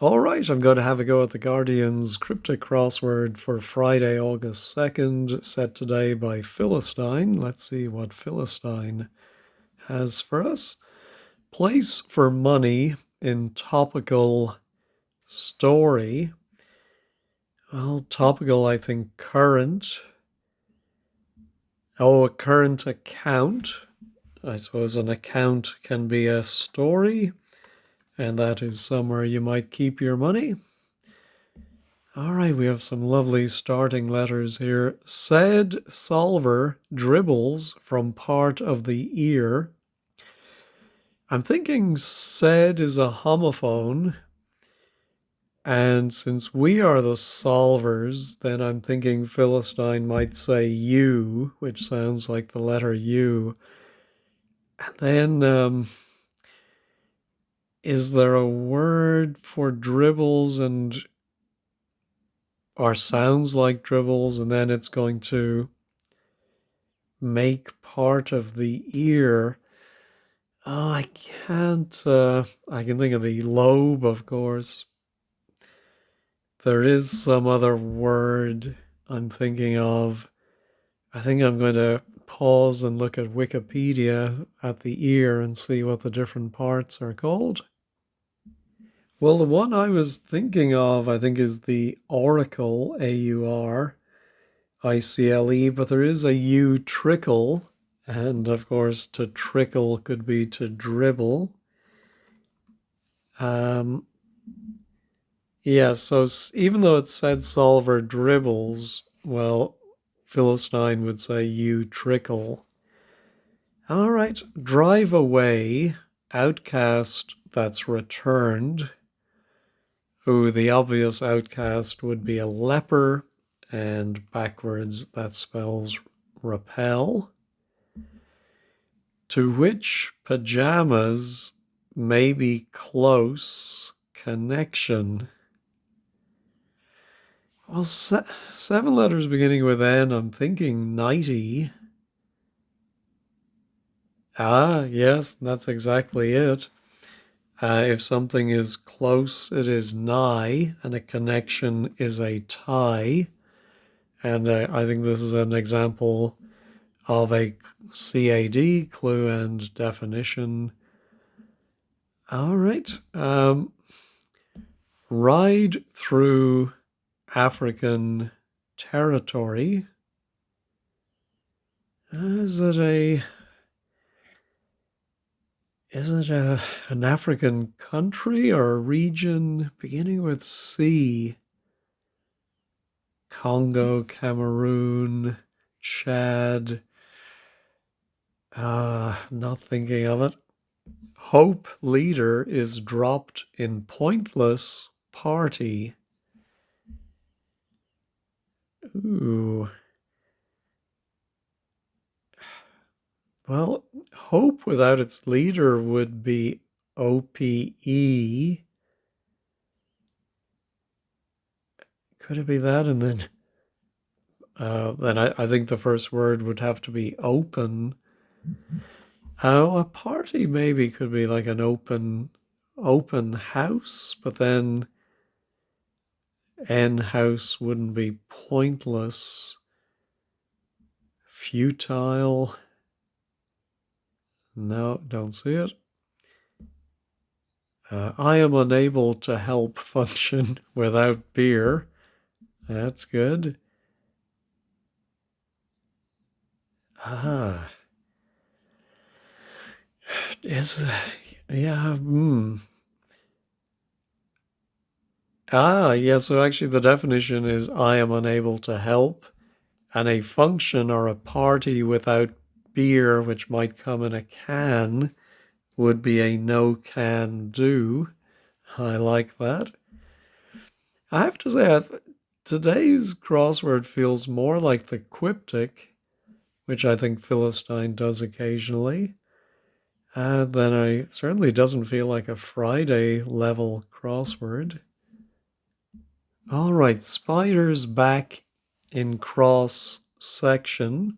All right, I'm going to have a go at the Guardian's Cryptic Crossword for Friday, August 2nd, set today by Philistine. Let's see what Philistine has for us. Place for money in topical story. Well, topical, I think current. Oh, a current account. I suppose an account can be a story, and that is somewhere you might keep your money. All right, we have some lovely starting letters here. Said solver dribbles from part of the ear. I'm thinking said is a homophone. And since we are the solvers, then I'm thinking Philistine might say U, which sounds like the letter U. And then, is there a word for dribbles and or sounds like dribbles, and then it's going to make part of the ear? Oh, I can't. I can think of the lobe, of course. There is some other word I'm thinking of. I think I'm going to pause and look at Wikipedia at the ear and see what the different parts are called. Well, the one I was thinking of, I think, is the auricle, AURICLE, but there is a U trickle, and of course, to trickle could be to dribble. Yeah, so even though it said solver dribbles, well, Philistine would say you trickle. All right, drive away, outcast that's returned. Ooh, the obvious outcast would be a leper, and backwards that spells repel. To which pajamas may be close connection. Well, seven letters beginning with N. I'm thinking 90. Ah, yes, that's exactly it. If something is close, it is nigh, and a connection is a tie. And I think this is an example of a CAD, clue and definition. All right. Ride through African territory. Is it an African country or a region beginning with C? Congo, Cameroon, Chad. Not thinking of it. Hope leader is dropped in pointless party. Ooh. Well, hope without its leader would be OPE. Could it be that? And then I think the first word would have to be open. Oh, a party maybe could be like an open house, but then N house wouldn't be pointless, futile. No, don't see it. I am unable to help function without beer. That's good. Ah, is yeah. Yeah. So actually, the definition is I am unable to help, and a function or a party without beer, which might come in a can, would be a no can do. I like that. I have to say, today's crossword feels more like the Cryptic, which I think Philistine does occasionally. Then it certainly doesn't feel like a Friday level crossword. All right, spiders back in cross section.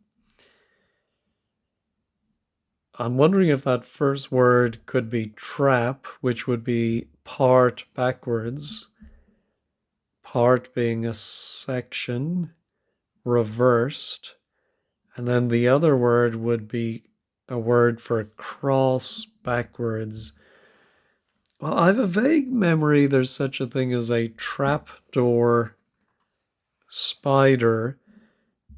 I'm wondering if that first word could be trap, which would be part backwards, part being a section, reversed, and then the other word would be a word for cross backwards. Well, I have a vague memory there's such a thing as a trapdoor spider,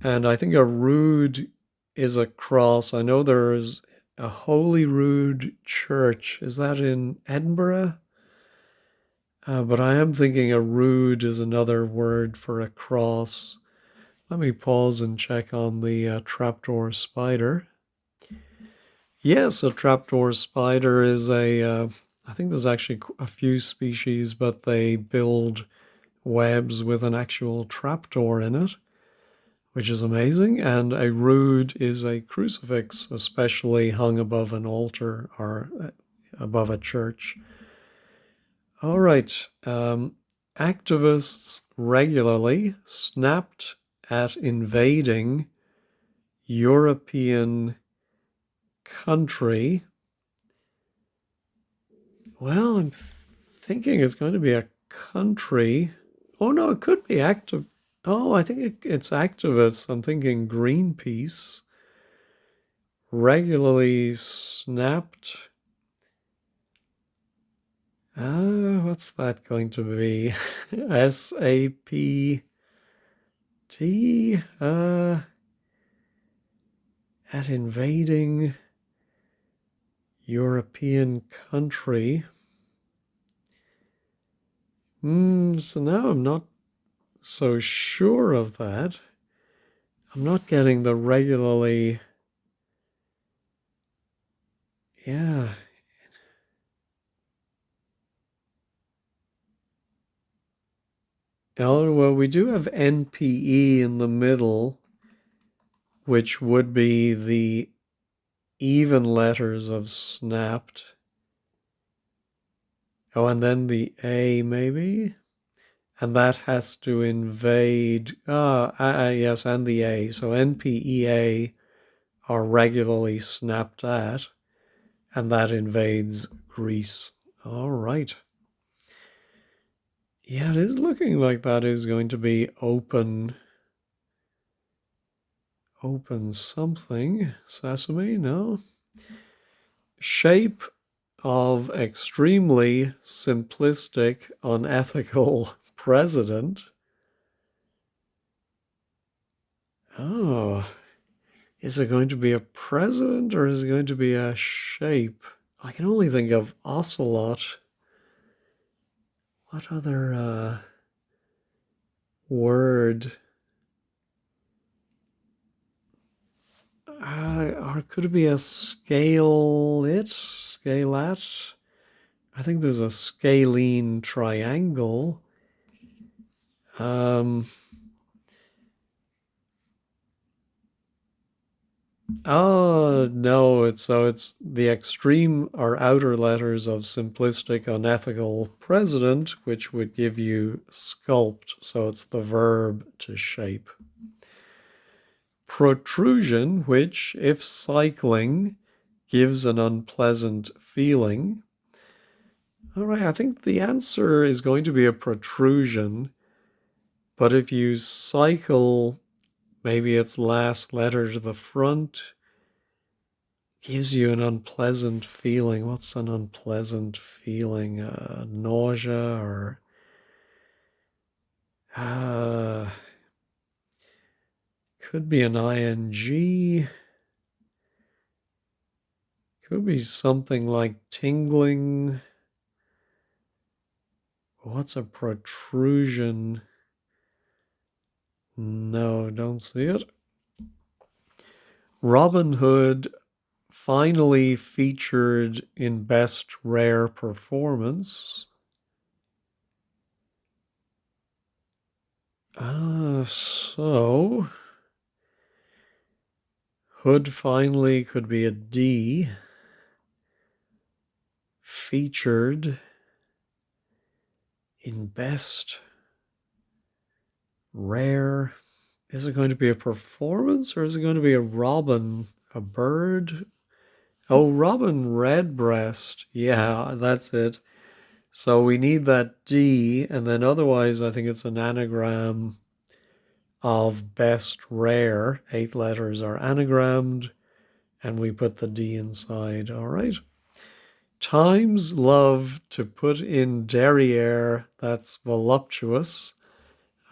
and I think a rood is a cross. I know there's a Holy Rood Church. Is that in Edinburgh? But I am thinking a rood is another word for a cross. Let me pause and check on the trapdoor spider. Yes, a trapdoor spider is I think there's actually a few species, but they build webs with an actual trapdoor in it, which is amazing. And a rood is a crucifix, especially hung above an altar or above a church. All right. Activists regularly snapped at invading European country. Well, I'm thinking it's going to be a country. Oh, no, it could be active. Oh, I think it's activists. I'm thinking Greenpeace regularly snapped. What's that going to be? SAPT? At invading European country. So now I'm not so sure of that. I'm not getting the regularly. Yeah. Oh, well, we do have NPE in the middle, which would be the even letters of snapped. Oh, and then the A maybe? And that has to invade. Yes, and the A. So NPEA are regularly snapped at, and that invades Greece. All right. Yeah, it is looking like that is going to be open something. Sesame, no? Shape of extremely simplistic, unethical president. Oh, is it going to be a president or is it going to be a shape? I can only think of ocelot. What other word? Or could it be a scale-it? Scale-at? I think there's a scalene triangle. Oh, no, it's the extreme or outer letters of simplistic, unethical president, which would give you sculpt. So it's the verb to shape. Protrusion, which, if cycling, gives an unpleasant feeling. All right, I think the answer is going to be a protrusion, but if you cycle, maybe its last letter to the front gives you an unpleasant feeling. What's an unpleasant feeling? Nausea or could be an ing. Could be something like tingling. What's a protrusion? No, don't see it. Robin Hood finally featured in Best Rare Performance. So Hood finally could be a D. Featured in Best Rare. Is it going to be a performance or is it going to be a robin, a bird? Oh, robin redbreast. Yeah, that's it. So we need that D, and then otherwise I think it's an anagram of best rare. 8 letters are anagrammed, and we put the D inside. All right. Times love to put in derriere. That's voluptuous.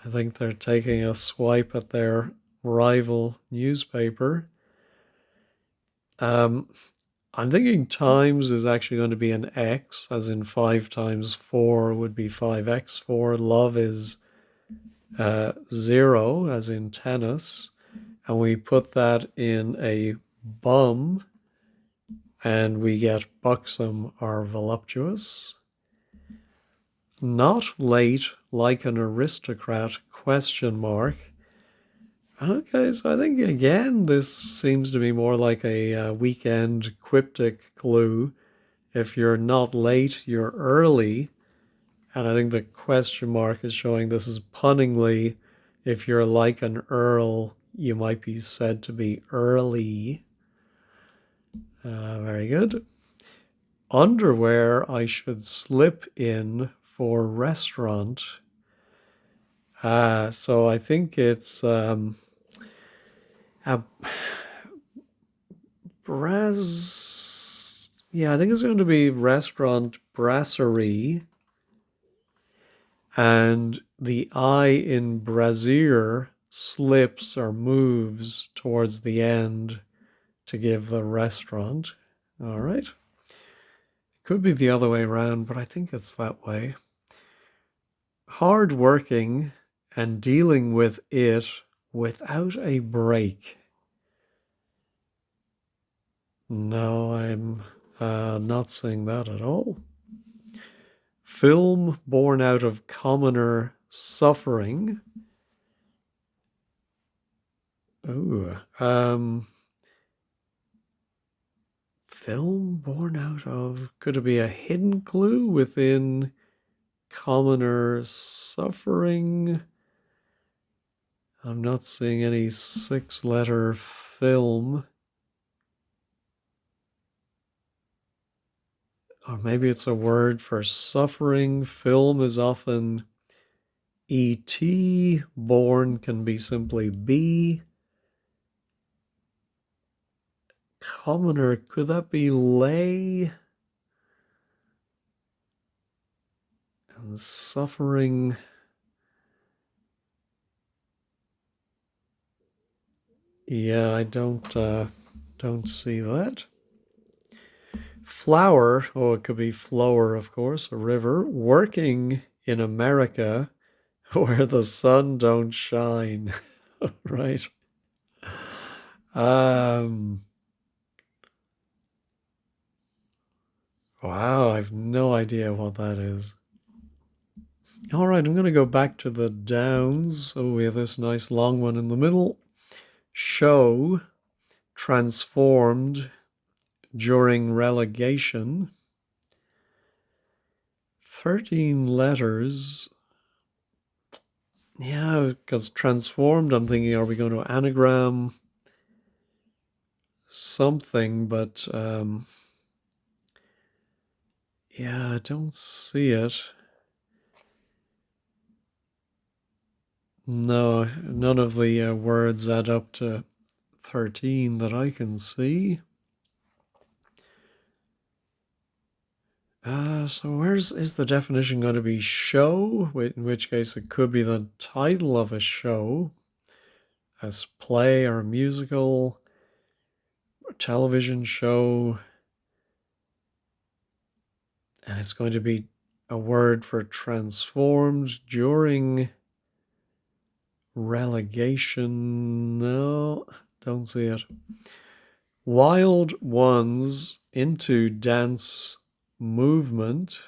I think they're taking a swipe at their rival newspaper. Um, I'm thinking times is actually going to be an X, as in 5 times 4 would be 5x. 4 love is 0, as in tennis. And we put that in a bum, and we get buxom or voluptuous. Not late like an aristocrat, question mark. Okay, so I think again this seems to be more like a weekend cryptic clue. If you're not late, you're early. And I think the question mark is showing this is punningly, if you're like an earl, you might be said to be early. Very good. Underwear I should slip in for restaurant. So I think it's a yeah, I think it's going to be restaurant brasserie. And the I in brassiere slips or moves towards the end to give the restaurant. All right. Could be the other way around, but I think it's that way. Hard working and dealing with it without a break. No, I'm not saying that at all. Film born out of commoner suffering. Ooh, film born out of, could it be a hidden clue within commoner suffering? I'm not seeing any 6-letter film. Or maybe it's a word for suffering. Film is often ET. Born can be simply B. Commoner, could that be lay? And suffering. Yeah, I don't see that. Flower, oh, it could be flower, of course, a river. Working in America where the sun don't shine, right? Um, wow, I've no idea what that is. All right, I'm going to go back to the downs. Oh, we have this nice long one in the middle. Show, transformed during relegation. 13 letters. Yeah, because transformed, I'm thinking, are we going to anagram something? But yeah, I don't see it. No, none of the words add up to 13 that I can see. So where's is the definition going to be show? In which case it could be the title of a show, a play or a musical, a television show, and it's going to be a word for transformed during relegation. No, don't see it. Wild ones into dance movement.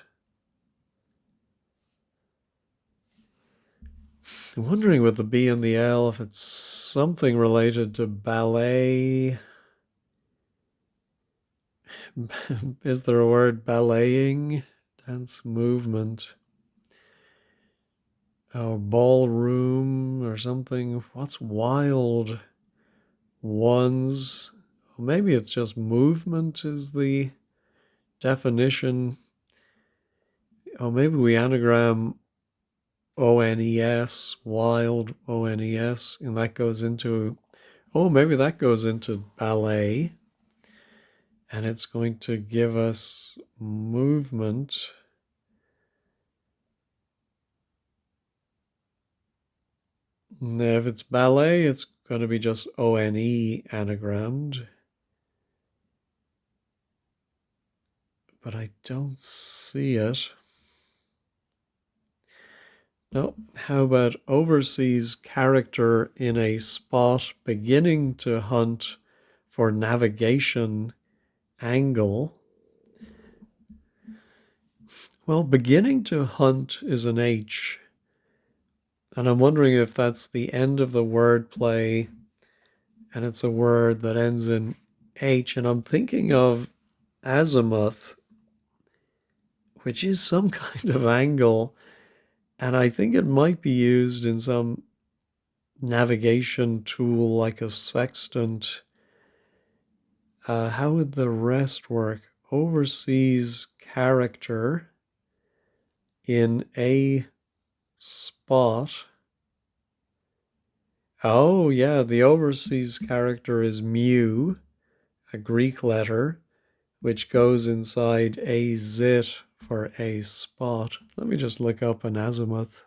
I'm wondering with the B and the L if it's something related to ballet. Is there a word balleting? Dance movement. Oh, ballroom or something. What's wild ones? maybe it's just movement is the definition. Oh, maybe we anagram ONES, wild ONES, and that goes into, oh, maybe that goes into ballet, and it's going to give us movement. Now, if it's ballet, it's going to be just ONE anagrammed. But I don't see it. No, how about overseas character in a spot beginning to hunt for navigation angle? Well, beginning to hunt is an H, and I'm wondering if that's the end of the word play and it's a word that ends in H, and I'm thinking of azimuth, which is some kind of angle, and I think it might be used in some navigation tool like a sextant. How would the rest work? Overseas character in a spot. Oh, yeah, the overseas character is mu, a Greek letter, which goes inside a zit for a spot. Let me just look up an azimuth.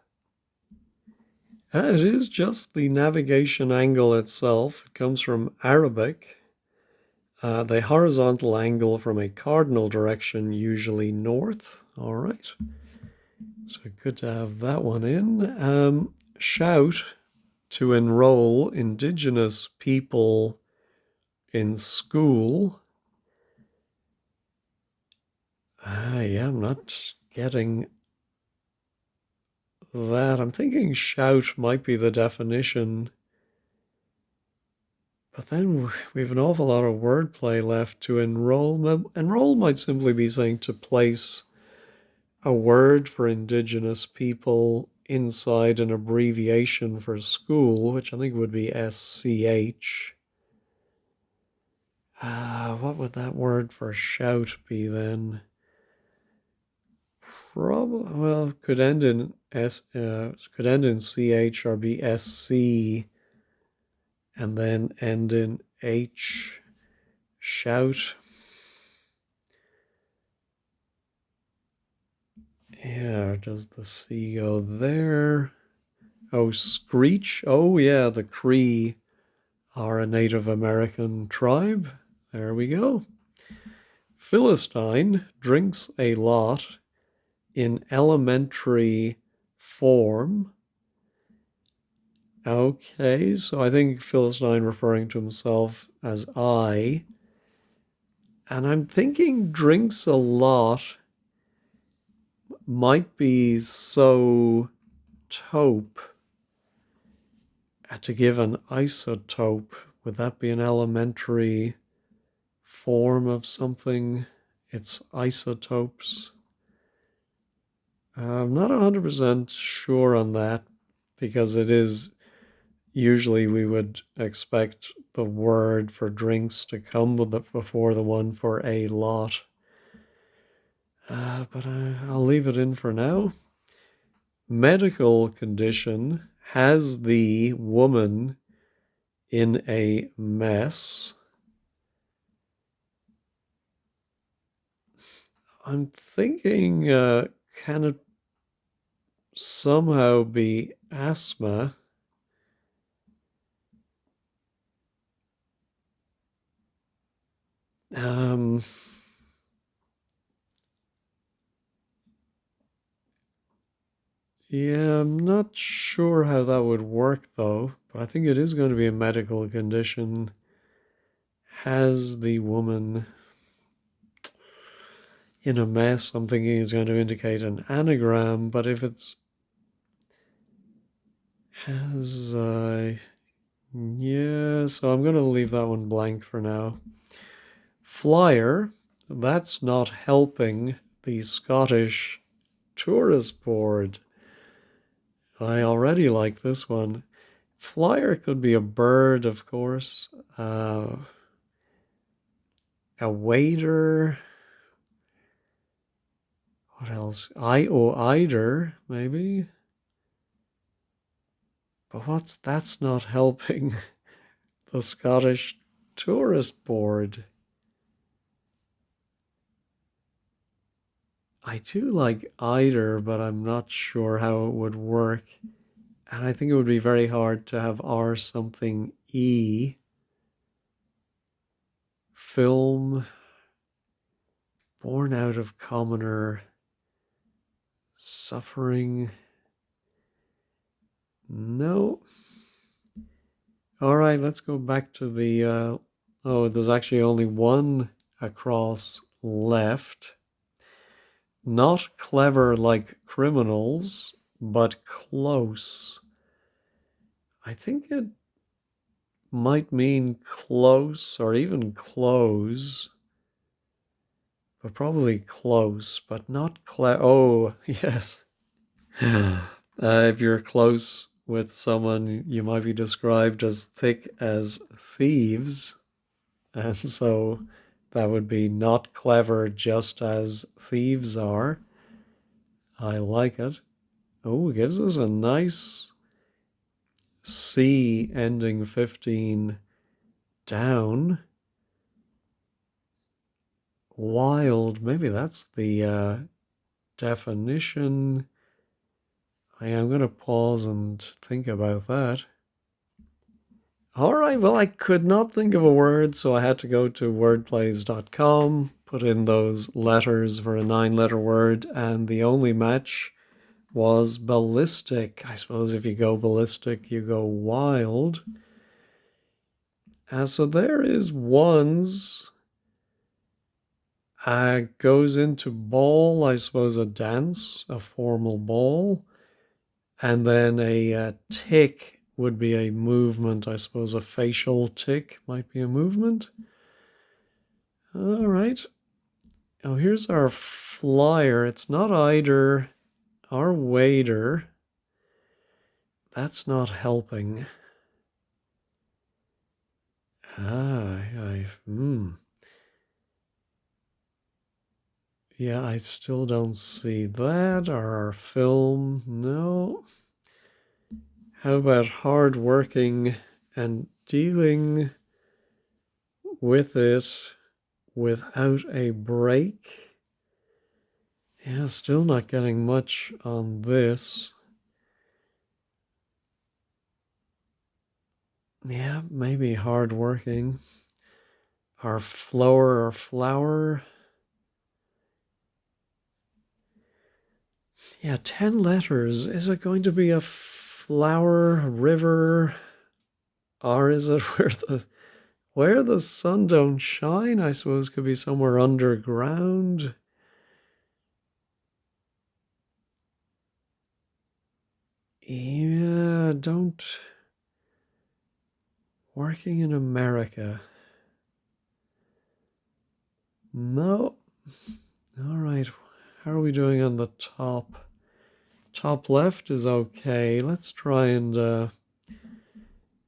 It is just the navigation angle itself. It comes from Arabic. The horizontal angle from a cardinal direction, usually north. All right. So good to have that one in. Shout to enroll Indigenous people in school. Yeah, I'm not getting that. I'm thinking shout might be the definition. But then we have an awful lot of wordplay left to enroll. Enroll might simply be saying to place a word for Indigenous people inside an abbreviation for school, which I think would be SCH. What would that word for shout be then? Probably, well, could end in could end in CH or be SC, and then end in H. Shout. Yeah, does the C go there? Oh, screech. Oh, yeah, the Cree are a Native American tribe. There we go. Philistine drinks a lot in elementary form. Okay, so I think Philistine referring to himself as I. And I'm thinking drinks a lot might be so tope. To give an isotope, would that be an elementary form of something? It's isotopes. I'm not 100% sure on that because it is usually we would expect the word for drinks to come before the one for a lot. But I'll leave it in for now. Medical condition has the woman in a mess. I'm thinking, can it somehow be asthma? Um, yeah, I'm not sure how that would work though, but I think it is going to be a medical condition. Has the woman in a mess, I'm thinking is going to indicate an anagram, but if it's has, yeah, so I'm going to leave that one blank for now. Flyer, that's not helping the Scottish Tourist Board. I already like this one. Flyer could be a bird, of course. A waiter. What else? Eider, maybe? But that's not helping the Scottish Tourist Board. I do like eider, but I'm not sure how it would work. And I think it would be very hard to have R something E. Film. Born out of commoner. Suffering. No. All right, let's go back to the... oh, there's actually only one across left. Not clever like criminals, but close. I think it might mean close or even close, but probably close, but not oh, yes. If you're close with someone, you might be described as thick as thieves. And so that would be not clever just as thieves are. I like it. Oh, it gives us a nice C ending 15 down. Wild, maybe that's the definition. I'm going to pause and think about that. All right, well, I could not think of a word, so I had to go to wordplays.com, put in those letters for a 9-letter word, and the only match was ballistic. I suppose if you go ballistic, you go wild. So there is ones. Goes into ball, I suppose a dance, a formal ball. And then a tick would be a movement. I suppose a facial tick might be a movement. All right. Oh, here's our flyer. It's not eider. Our waiter. That's not helping. Yeah, I still don't see that. Our film, no. How about hardworking and dealing with it without a break? Yeah, still not getting much on this. Yeah, maybe hardworking. Our flower. Yeah, 10 letters. Is it going to be a flower, a river? Or is it where the sun don't shine? I suppose could be somewhere underground. Yeah, don't... Working in America. No. All right. How are we doing on the top? Top left is okay. Let's try and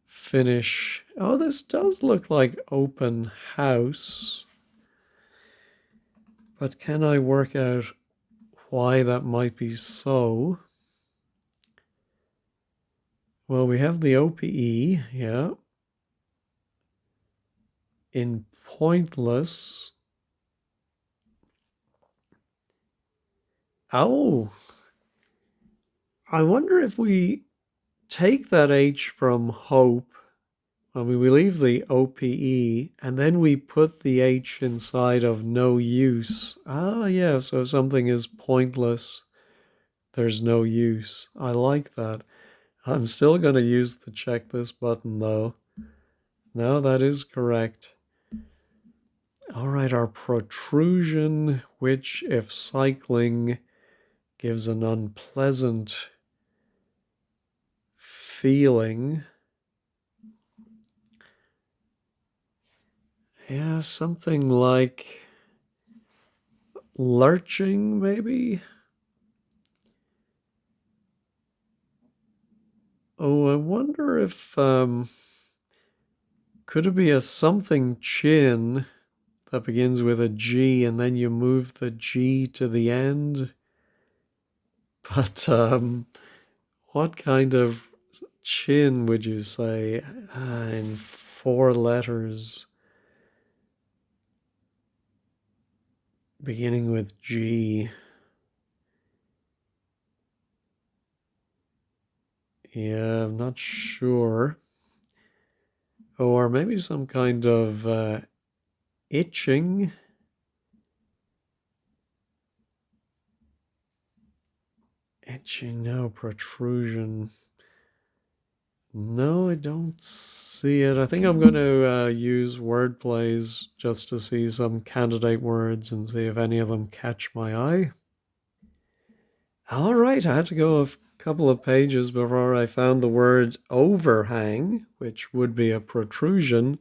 finish. Oh, this does look like open house. But can I work out why that might be so? Well, we have the OPE, yeah. In pointless. Oh, I wonder if we take that H from hope. I mean, we leave the OPE and then we put the H inside of no use. Ah, yeah, so if something is pointless, there's no use. I like that. I'm still going to use the check this button though. No, that is correct. All right, our protrusion, which if cycling gives an unpleasant feeling. Yeah, something like lurching, maybe? Oh, I wonder if... could it be a something chin that begins with a G and then you move the G to the end. But what kind of chin would you say in 4 letters beginning with G? Yeah, I'm not sure. Or maybe some kind of itching. Itching, no, protrusion. No, I don't see it. I think I'm going to use word plays just to see some candidate words and see if any of them catch my eye. All right, I had to go a couple of pages before I found the word overhang, which would be a protrusion.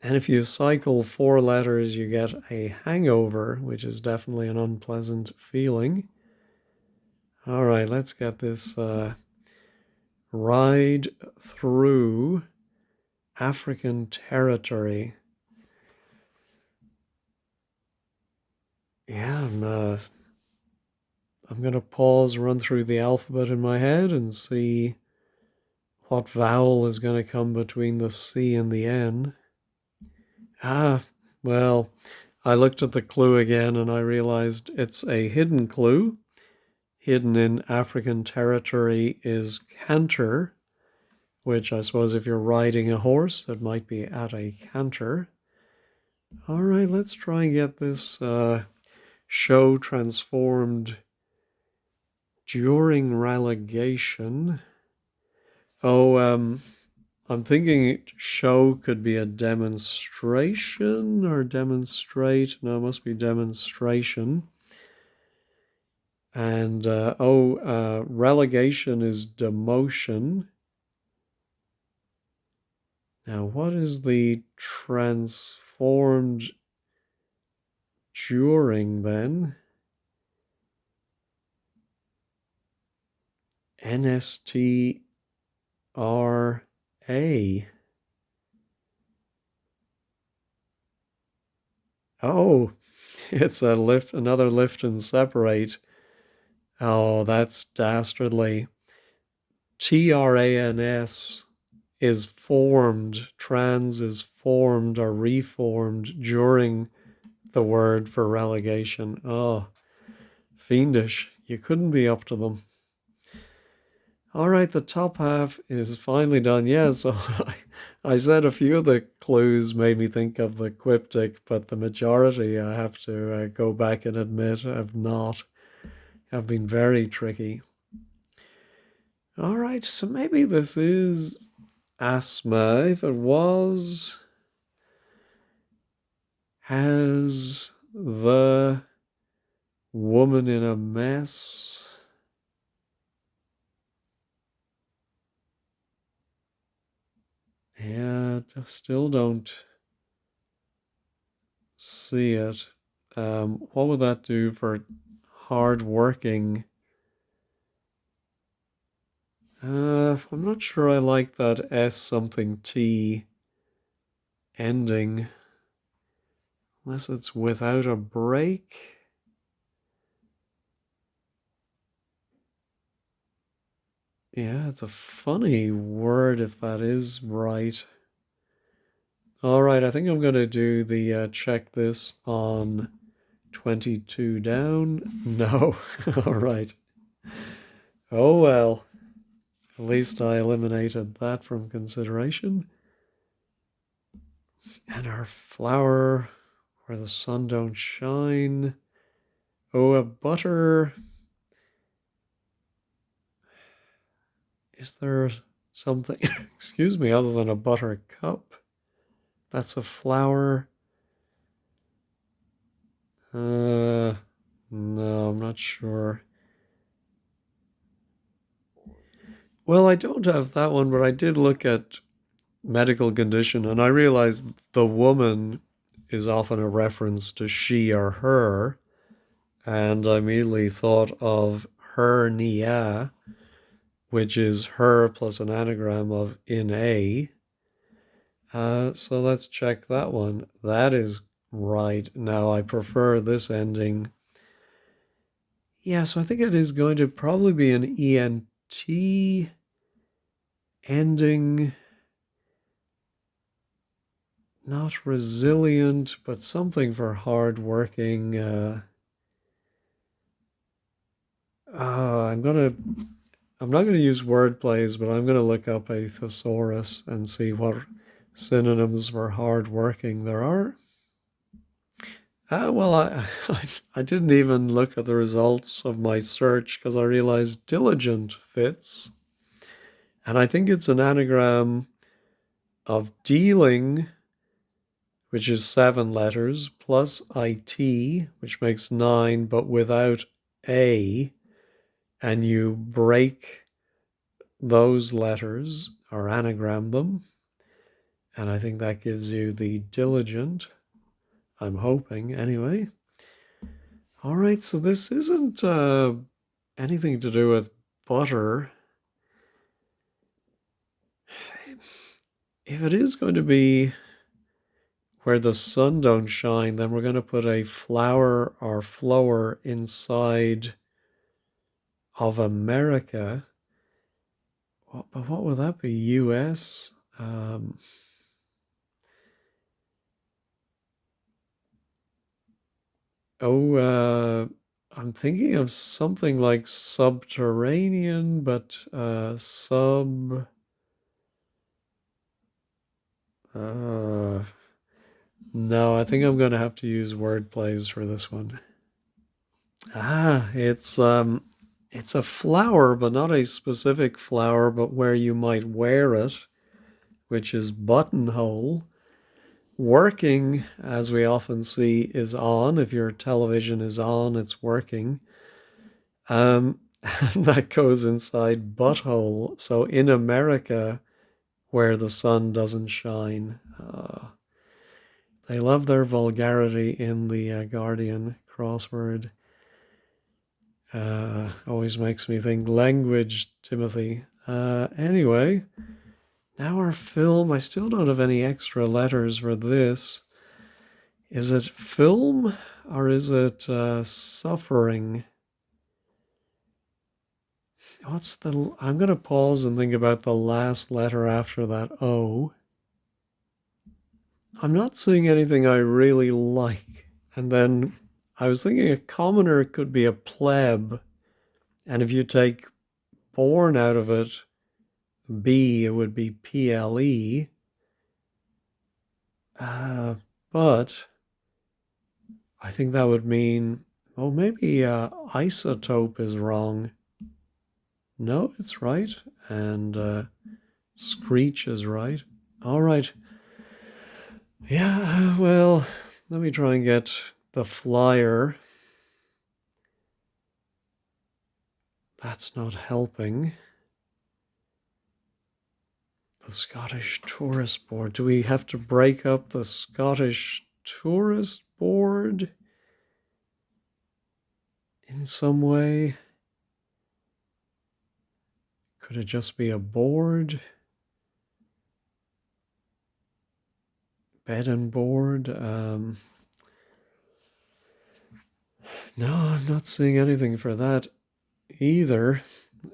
And if you cycle 4 letters, you get a hangover, which is definitely an unpleasant feeling. All right, let's get this ride through African territory. Yeah, I'm going to pause, run through the alphabet in my head and see what vowel is going to come between the C and the N. Well, I looked at the clue again and I realized it's a hidden clue. Hidden in African territory is canter, which I suppose if you're riding a horse, it might be at a canter. All right, let's try and get this show transformed during relegation. Oh, I'm thinking show could be a demonstration or demonstrate. No, it must be demonstration. And relegation is demotion. Now, what is the transformed during then? NSTRA. Oh, it's another lift and separate. Oh, that's dastardly. TRANS is formed, trans is formed or reformed during the word for relegation. Oh, fiendish. You couldn't be up to them. All right, the top half is finally done. Yeah, so I said a few of the clues made me think of the cryptic, but the majority, I have to go back and admit, have not. Have been very tricky. All right, so maybe this is asthma. If it was, has the woman in a mess? Yeah, still don't see it. What would that do for hard working? I'm not sure I like that S something T ending, unless it's without a break. Yeah, it's a funny word if that is right. All right, I think I'm going to do the check this on 22 down. No. All right. Oh well. At least I eliminated that from consideration. And our flower where the sun don't shine. Oh, a butter. Is there something, excuse me, other than a butter cup? That's a flower. No, I'm not sure. Well, I don't have that one, but I did look at medical condition and I realized the woman is often a reference to she or her. And I immediately thought of hernia, which is her plus an anagram of in a. So let's check that one. That is Right. Now I prefer this ending. Yeah, so I think it is going to probably be an ENT ending. Not resilient, but something for hardworking. I'm not gonna use word plays, but I'm gonna look up a thesaurus and see what synonyms for hardworking there are. Well, I didn't even look at the results of my search because I realized diligent fits, and I think it's an anagram of dealing, which is 7 letters, plus IT, which makes 9, but without A, and you break those letters or anagram them, and I think that gives you the diligent. I'm hoping, anyway. All right, so this isn't anything to do with butter. If it is going to be where the sun don't shine, then we're going to put a flower or flower inside of America. But what would that be? US? Um, I'm thinking of something like subterranean, but sub. Uh, no, I think I'm going to have to use word plays for this one. It's a flower, but not a specific flower, but where you might wear it, which is buttonhole. Working, as we often see, is on. If your television is on, it's working. And that goes inside butthole. So in America, where the sun doesn't shine, they love their vulgarity in the Guardian crossword. Always makes me think language, Timothy. Anyway, now our film. I still don't have any extra letters for this. Is it film or is it suffering? I'm going to pause and think about the last letter after that O. I'm not seeing anything I really like. And then I was thinking a commoner could be a pleb. And if you take born out of it, B, it would be PLE. But I think that would mean, oh, maybe isotope is wrong. No, it's right. And screech is right. All right. Yeah, well, let me try and get the flyer. That's not helping. The Scottish Tourist Board. Do we have to break up the Scottish Tourist Board in some way? Could it just be a board? Bed and board? No, I'm not seeing anything for that either.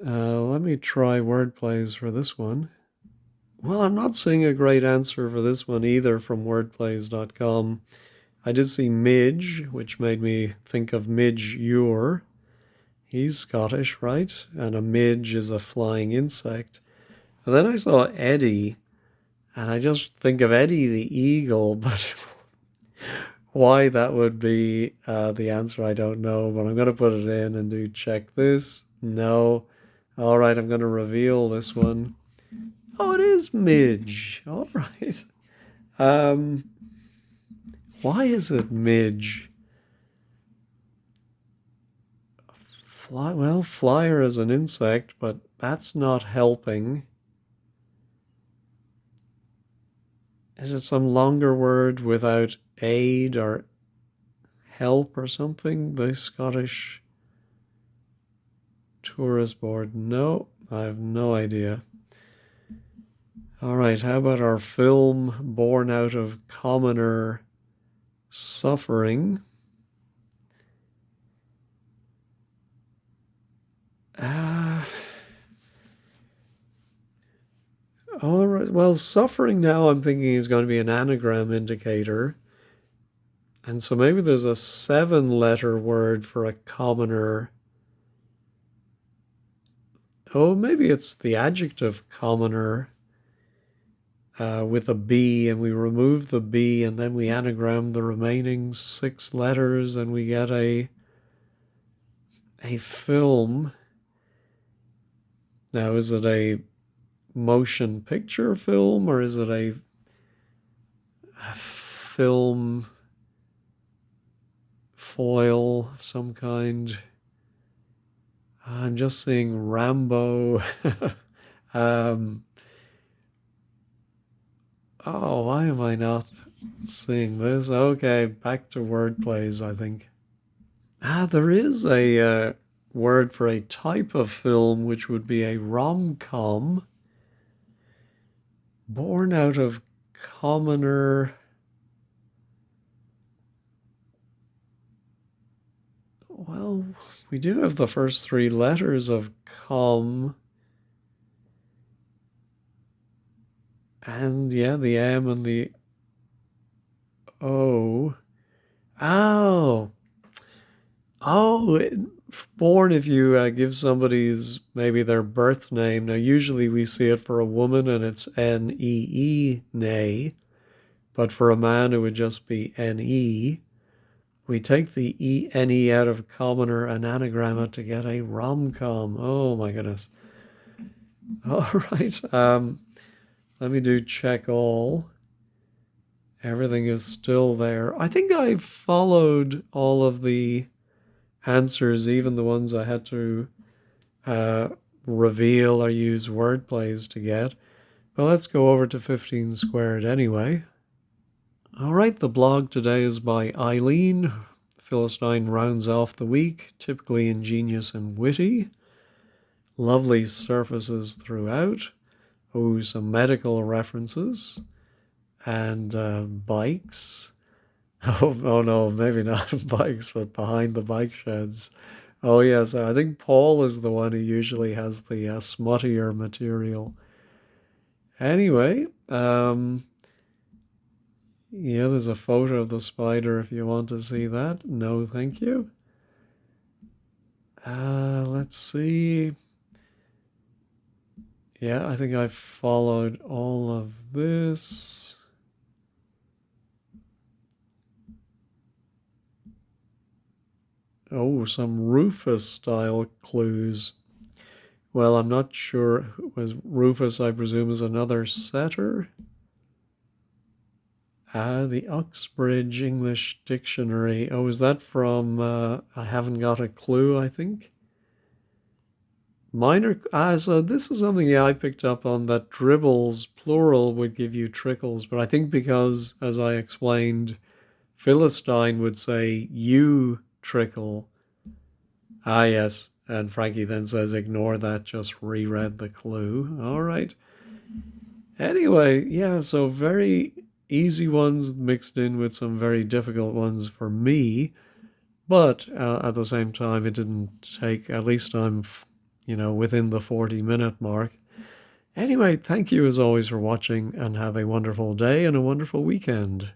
Let me try word plays for this one. Well, I'm not seeing a great answer for this one either from wordplays.com. I did see Midge, which made me think of Midge Ure. He's Scottish, right? And a midge is a flying insect. And then I saw Eddie, and I just think of Eddie the Eagle, but why that would be the answer, I don't know. But I'm going to put it in and do check this. No. All right, I'm going to reveal this one. Oh, it is Midge. All right. Why is it Midge? Well, flyer is an insect, but that's not helping. Is it some longer word without aid or help or something? The Scottish Tourist Board. No, I have no idea. All right, how about our film born out of commoner suffering. All right. Well, suffering now I'm thinking is going to be an anagram indicator. And so maybe there's a 7-letter word for a commoner. Oh, maybe it's the adjective commoner with a B, and we remove the B and then we anagram the remaining 6 letters and we get a film. Now, is it a motion picture film or is it a film foil of some kind? I'm just seeing Rambo. Oh, why am I not seeing this? Okay, back to word plays, I think. There is a word for a type of film, which would be a rom-com, born out of commoner. Well, we do have the first 3 letters of com. And yeah, the M and the O. Oh. Born if you give somebody's maybe their birth name. Now, usually we see it for a woman and it's N-E-E, nay. But for a man, it would just be N-E. We take the E-N-E out of commoner and anagram it to get a rom-com. Oh, my goodness. All right. Let me do check all. Everything is still there. I think I've followed all of the answers, even the ones I had to reveal or use word plays to get. But let's go over to 15 squared anyway. All right, the blog today is by Eileen. Philistine rounds off the week, typically ingenious and witty. Lovely surfaces throughout. Oh, some medical references. And bikes. Oh no, maybe not bikes, but behind the bike sheds. Oh yes, I think Paul is the one who usually has the smuttier material. Anyway, yeah, there's a photo of the spider if you want to see that. No, thank you. Let's see. Yeah, I think I've followed all of this. Oh, some Rufus-style clues. Well, I'm not sure. Was Rufus, I presume, is another setter? The Uxbridge English Dictionary. Oh, is that from I Haven't Got a Clue, I think? Minor. So this is something I picked up on, that dribbles, plural, would give you trickles. But I think because, as I explained, Philistine would say, you trickle. Yes. And Frankie then says, ignore that, just reread the clue. All right. Anyway, yeah, so very easy ones mixed in with some very difficult ones for me. But at the same time, it didn't take, at least I'm, within the 40-minute mark. Anyway, thank you as always for watching and have a wonderful day and a wonderful weekend.